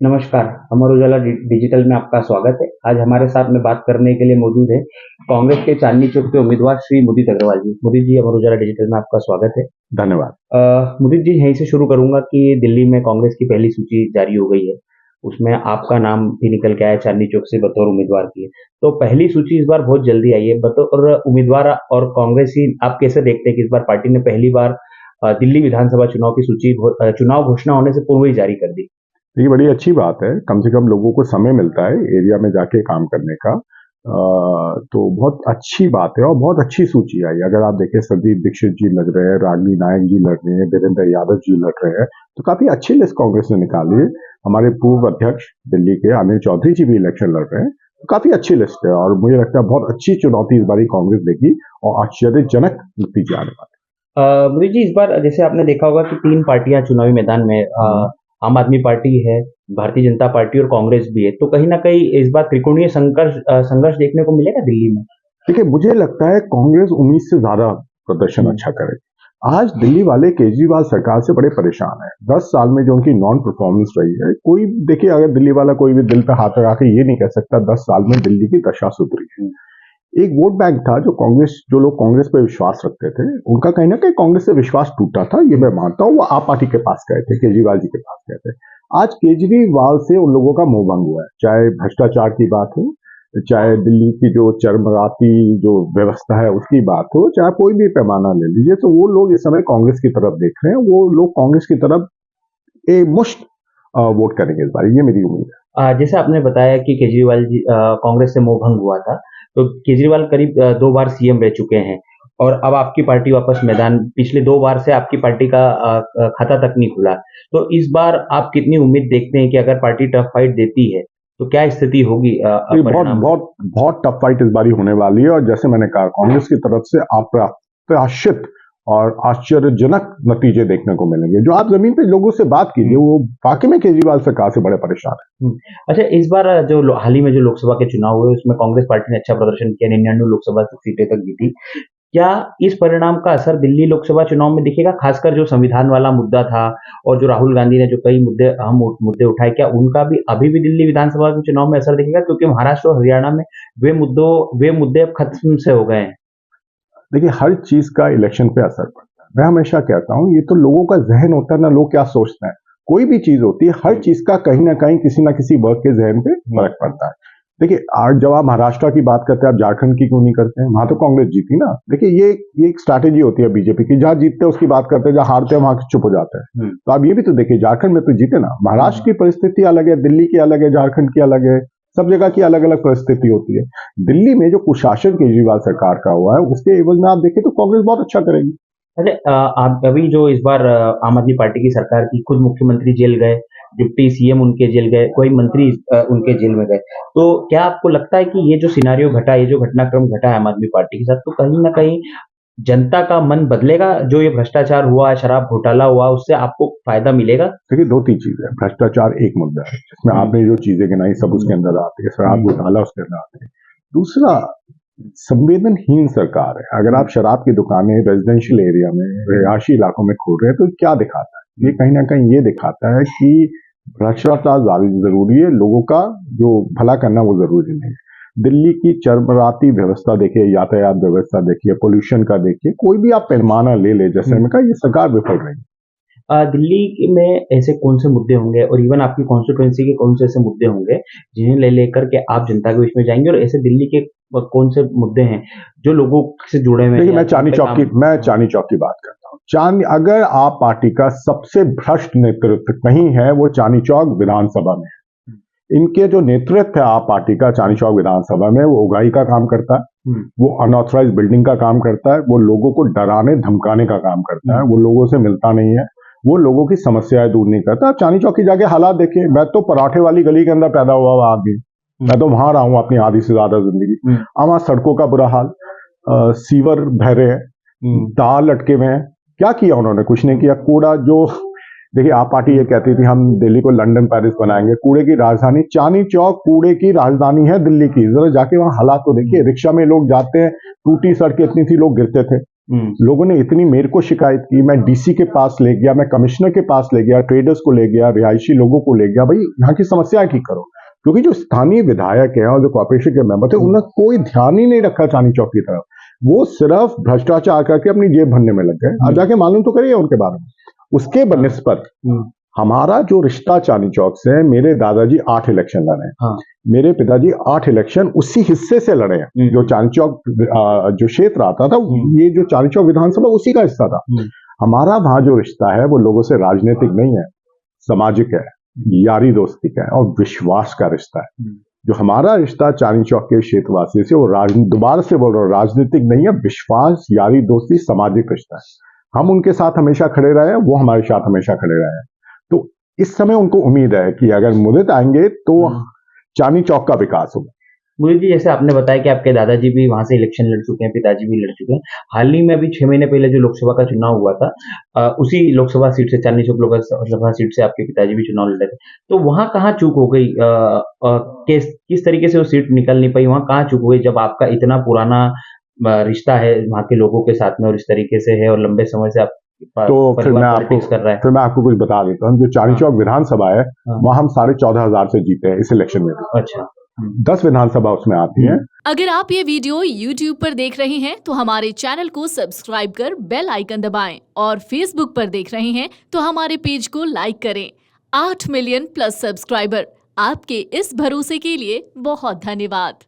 नमस्कार, अमर उजाला डिजिटल में आपका स्वागत है। आज हमारे साथ में बात करने के लिए मौजूद है कांग्रेस के चांदनी चौक के उम्मीदवार श्री मुदित अग्रवाल जी। मुदित जी, अमर उजाला डिजिटल में आपका स्वागत है। धन्यवाद। मुदित जी, यहीं से शुरू करूंगा कि दिल्ली में कांग्रेस की पहली सूची जारी हो गई है। उसमें आपका नाम भी निकल के आया चांदनी चौक से बतौर उम्मीदवार की। तो पहली सूची इस बार बहुत जल्दी आई है। बतौर उम्मीदवार और कांग्रेसी आप कैसे देखते हैं कि इस बार पार्टी ने पहली बार दिल्ली विधानसभा चुनाव की सूची चुनाव घोषणा होने से पूर्व ही जारी कर दी? ये बड़ी अच्छी बात है, कम से कम लोगों को समय मिलता है एरिया में जाके काम करने का। तो बहुत अच्छी बात है और बहुत अच्छी सूची आई। अगर आप देखें, संदीप दीक्षित जी लड़ रहे हैं, रागिनी नायक जी लड़ रहे हैं, वीरेंद्र यादव जी लड़ रहे हैं, तो काफी अच्छी लिस्ट कांग्रेस ने निकाली है। हमारे पूर्व अध्यक्ष दिल्ली के अनिल चौधरी जी भी इलेक्शन लड़ रहे हैं, तो काफी अच्छी लिस्ट है और मुझे लगता है बहुत अच्छी चुनौती इस बारी कांग्रेस देगी और आश्चर्यजनक नतीजे आने वाले। मोदी जी, इस बार जैसे आपने देखा होगा कि 3 पार्टियां चुनावी मैदान में आम आदमी पार्टी है, भारतीय जनता पार्टी और कांग्रेस भी है। तो कहीं न कहीं इस बार त्रिकोणीय संघर्ष देखने को मिलेगा दिल्ली में? देखिए, मुझे लगता है कांग्रेस उम्मीद से ज्यादा प्रदर्शन अच्छा करेगी। आज दिल्ली वाले केजरीवाल सरकार से बड़े परेशान हैं। 10 साल में जो उनकी नॉन परफॉर्मेंस रही है, कोई देखिए, अगर दिल्ली वाला कोई भी दिल पे हाथ लगा के ये नहीं कह सकता 10 साल में दिल्ली की दशा सुधरी है। एक वोट बैंक था जो लोग कांग्रेस पे विश्वास रखते थे, उनका कहीं ना कहीं कांग्रेस से विश्वास टूटा था, ये मैं मानता हूँ। वो आप पार्टी के पास गए थे, केजरीवाल जी के पास गए थे। आज केजरीवाल से उन लोगों का मोह भंग हुआ है, चाहे भ्रष्टाचार की बात हो, चाहे दिल्ली की जो चरमराती जो व्यवस्था है उसकी बात हो, चाहे कोई भी पैमाना ले लीजिए, तो वो लोग इस समय कांग्रेस की तरफ देख रहे हैं। वो लोग कांग्रेस की तरफ एक मुश्त वोट करेंगे इस बार, ये मेरी उम्मीद है। जैसे आपने बताया कि केजरीवाल जी कांग्रेस से मोह भंग हुआ था, तो केजरीवाल करीब 2 बार सीएम रह चुके हैं और अब आपकी पार्टी वापस मैदान पिछले 2 बार से आपकी पार्टी का खाता तक नहीं खुला। तो इस बार आप कितनी उम्मीद देखते हैं कि अगर पार्टी टफ फाइट देती है, तो क्या स्थिति होगी ये बहुत परिणाम? बहुत बहुत टफ फाइट इस बारी होने वाली है और जैसे मैंने कहा, कांग्रेस की तरफ से अप्रत्याशित और आश्चर्यजनक नतीजे देखने को मिलेंगे। जो आप जमीन पे लोगों से बात कीजिए, वो वाकई में केजरीवाल सरकार से बड़े परेशान है। अच्छा, इस बार हाल ही में जो लोकसभा के चुनाव हुए उसमें कांग्रेस पार्टी ने अच्छा प्रदर्शन किया, 99 लोकसभा सीटें तक जीती। क्या इस परिणाम का असर दिल्ली लोकसभा चुनाव में दिखेगा? खासकर जो संविधान वाला मुद्दा था और जो राहुल गांधी ने जो कई अहम मुद्दे उठाए, क्या उनका भी अभी भी दिल्ली विधानसभा के चुनाव में असर दिखेगा? क्योंकि महाराष्ट्र और हरियाणा में वे मुद्दे अब खत्म से हो गए हैं। देखिए, हर चीज का इलेक्शन पे असर पड़ता है। मैं हमेशा कहता हूँ, ये तो लोगों का जहन होता है ना, लोग क्या सोचते हैं। कोई भी चीज होती है, हर चीज का कहीं ना कहीं किसी ना किसी वर्ग के जहन पे फर्क पड़ता है। देखिए, आज जब आप महाराष्ट्र की बात करते हैं, आप झारखंड की क्यों नहीं करते हैं? वहां तो कांग्रेस जीती ना। देखिए, ये एक स्ट्रैटेजी होती है बीजेपी की, जहां जीतते हैं उसकी बात करते हैं, जहां हारते हैं वहां चुप हो जाते हैं। तो आप ये भी तो देखिए, झारखंड में तो जीते ना। महाराष्ट्र की परिस्थिति अलग है, दिल्ली की अलग है, झारखंड की अलग है, सब जगह की अलग अलग परिस्थिति होती है। दिल्ली में जो कुशासन केजरीवाल सरकार का हुआ है, उसके एवज में आप देखें तो कांग्रेस बहुत अच्छा करेगी। अरे आप अभी जो इस बार आम आदमी पार्टी की सरकार थी, खुद मुख्यमंत्री जेल गए, डिप्टी सीएम उनके जेल गए, कोई मंत्री उनके जेल में गए। तो क्या आपको लगता है कि ये जो सिनेरियो घटा, ये जो घटनाक्रम घटा है आम आदमी पार्टी के साथ, तो कहीं न कहीं जनता का मन बदलेगा? जो ये भ्रष्टाचार हुआ, शराब घोटाला हुआ, उससे आपको फायदा मिलेगा? देखिए, 2-3 चीजें हैं। भ्रष्टाचार एक मुद्दा है, जिसमें आपने जो चीजें गिनाई सब उसके अंदर आती है, शराब घोटाला उसके अंदर आते हैं। दूसरा, संवेदनहीन सरकार है। अगर आप शराब की दुकानें रेजिडेंशियल एरिया में, रिहायशी इलाकों में खोल रहे हैं, तो क्या दिखाता है? ये कहीं ना कहीं ये दिखाता है कि भ्रष्टाचार जरूरी है, लोगों का जो भला करना वो जरूरी नहीं है। दिल्ली की चरमराती व्यवस्था देखिए, यातायात व्यवस्था देखिए, पोल्यूशन का देखिए, कोई भी आप पैमाना ले ले, जैसे मैं कहा, ये सरकार विफल रही है। दिल्ली में ऐसे कौन से मुद्दे होंगे और इवन आपकी कॉन्स्टिट्यूएंसी के कौन से ऐसे मुद्दे होंगे जिन्हें ले लेकर के आप जनता के बीच में जाएंगे, और ऐसे दिल्ली के कौन से मुद्दे हैं जो लोगों से जुड़े हुए हैं? देखिए, मैं चांदनी चौक की बात करता हूँ। अगर आप पार्टी का सबसे भ्रष्ट नेतृत्व कहीं है, वो चांदनी चौक विधानसभा में है। इनके जो नेतृत्व है आप पार्टी का चांदनी चौक विधानसभा में, वो उगाही का काम करता है, वो अनऑथराइज बिल्डिंग का काम करता है, वो लोगों को डराने धमकाने का काम करता है, वो लोगों से मिलता नहीं है, वो लोगों की समस्याएं दूर नहीं करता। आप चांदनी चौक की जाके हालात देखिए। मैं तो पराठे वाली गली के अंदर पैदा हुआ आदमी, मैं तो वहां रहा हूं अपनी आधी से ज्यादा जिंदगी। वहां सड़कों का बुरा हाल, सीवर बह रहे हैं, तार लटके हुए हैं। क्या किया उन्होंने? कुछ नहीं किया। कूड़ा जो देखिए, आप पार्टी ये कहती थी हम दिल्ली को लंदन पेरिस बनाएंगे, कूड़े की राजधानी चांदनी चौक कूड़े की राजधानी है दिल्ली की। जरा जाके वहां हालात तो देखिए। रिक्शा में लोग जाते हैं, टूटी सड़कें इतनी सी, लोग गिरते थे। लोगों ने इतनी मेरे को शिकायत की, मैं डीसी के पास ले गया, मैं कमिश्नर के पास ले गया, ट्रेडर्स को ले गया, रिहायशी लोगों को ले गया, भाई यहाँ की समस्या ठीक करो। क्योंकि जो स्थानीय विधायक हैं और जो कॉर्पोरेशन के मेंबर थे, उन्होंने कोई ध्यान ही नहीं रखा चांदनी चौक की तरफ। वो सिर्फ भ्रष्टाचार करके अपनी जेब भरने में लग गए। अब जाके मालूम तो करिए उनके बारे में। उसके बनिस्पत हमारा जो रिश्ता चांदनी चौक से, मेरे दादाजी 8 इलेक्शन लड़े हैं, मेरे पिताजी 8 इलेक्शन उसी हिस्से से लड़े हैं जो चांदनी चौक जो क्षेत्र आता था, ये जो चांदनी चौक विधानसभा उसी का हिस्सा था। हमारा वहां जो रिश्ता है वो लोगों से राजनीतिक नहीं है, सामाजिक है, यारी दोस्ती का है और विश्वास का रिश्ता है। जो हमारा रिश्ता चांदनी चौक के क्षेत्रवासी से, वो दोबारा से बोल रहा हूँ, राजनीतिक नहीं है, विश्वास, यारी दोस्ती, सामाजिक रिश्ता है। हम उनके साथ हमेशा खड़े रहे हैं, वो हमारे साथ हमेशा खड़े रहे हैं। तो इस समय उनको उम्मीद है कि अगर मुदित आएंगे तो चांदनी चौक का विकास होगा। मुझे जी, जैसे आपने बताया कि आपके दादाजी भी वहां से इलेक्शन लड़ चुके हैं, पिताजी भी लड़ चुके हैं। हाल ही में अभी 6 महीने पहले जो लोकसभा का चुनाव हुआ था, उसी लोकसभा सीट से, चांदनी चौक लोकसभा सीट से आपके पिताजी भी चुनाव लड़े थे। तो वहां कहाँ चूक हो गई? किस तरीके से वो सीट निकल नहीं पाई? वहां कहाँ चूक हो गई जब आपका इतना पुराना रिश्ता है वहां के लोगों के साथ में और इस तरीके से है और लंबे समय से आप तो फिर मैं आपको कुछ बता देता हूँ। जो चांदनी चौक विधानसभा है, वहां हम 14,500 से जीते हैं इस इलेक्शन में भी। अच्छा। 10 विधानसभा उसमें आती है। अगर आप ये वीडियो YouTube पर देख रहे हैं तो हमारे चैनल को सब्सक्राइब कर बेल आइकन दबाएं, और Facebook पर देख रहे हैं तो हमारे पेज को लाइक करें। 8 मिलियन प्लस सब्सक्राइबर, आपके इस भरोसे के लिए बहुत धन्यवाद।